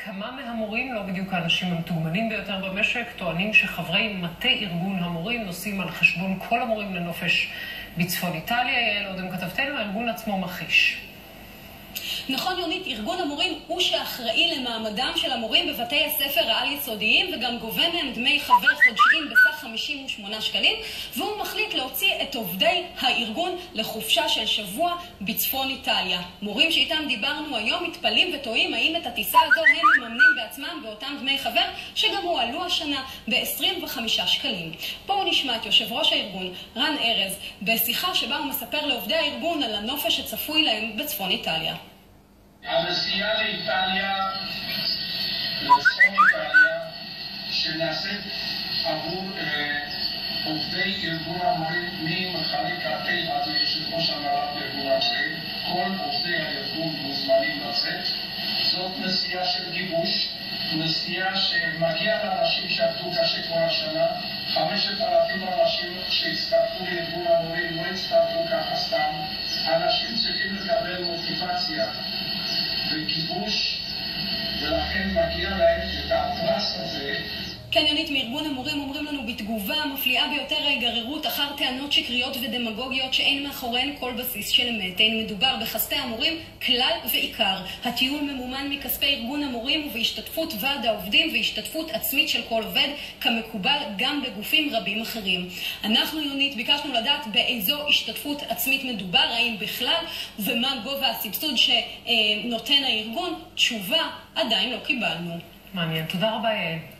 כמה מהמורים, לא בדיוק האנשים המתוגמלים ביותר במשק, טוענים שחברי מטה ארגון המורים נוסעים על חשבון כל המורים לנופש בצפון איטליה. יעל אודם כתבתנו, הארגון עצמו מכחיש. נכון יונית, ארגון המורים הוא שאחראי למעמדם של המורים בבתי הספר העל-יסודיים וגם גובה מהם דמי חבר חודשיים בסך 58 שקלים, והוא מחליט להוציא את עובדי הארגון לחופשה של שבוע בצפון איטליה. מורים שאיתם דיברנו היום מתפלאים ותוהים האם את הטיסה הזו הם מממנים בעצמם באותם דמי חבר שגם הועלו השנה ב-25 שקלים. פה נשמע את יושב ראש הארגון רן ארז בשיחה שבה הוא מספר לעובדי הארגון על הנופש שצפוי להם בצפון איטליה. הנסיעה לאיטליה, לצפון איטליה, שנעשית עבור עובדי ארגון המורים ממחלק התה עד ליושב ראש הנהלת ארגון המורים. כל עובדי הארגון מוזמנים לצאת. זאת נסיעה של גיבוש, נסיעה שמגיעה לאנשים שעבדו קשה כל השנה. 5,000 אנשים שהצטרפו לארגון המורים לא הצטרפו ככה סתם. אנשים צריכים לקבל מוטיבציה וגיבוש, ולכן מגיע להם את הפרס הזה. כן יונית, מארגון המורים אומרים לנו בתגובה המפליאה ביותר ההיגררות אחר טענות שקריות ודמגוגיות שאין מאחוריהן כל בסיס של אמת. אין מדובר בכספי המורים כלל ועיקר. הטיול ממומן מכספי ארגון המורים ובהשתתפות ועד העובדים והשתתפות עצמית של כל עובד כמקובל גם בגופים רבים אחרים. אנחנו יונית ביקשנו לדעת באיזו השתתפות עצמית מדובר, האם בכלל, ומה גובה הסבסוד שנותן הארגון. תשובה עדיין לא קיבלנו. מעניין, תודה רבה יעל.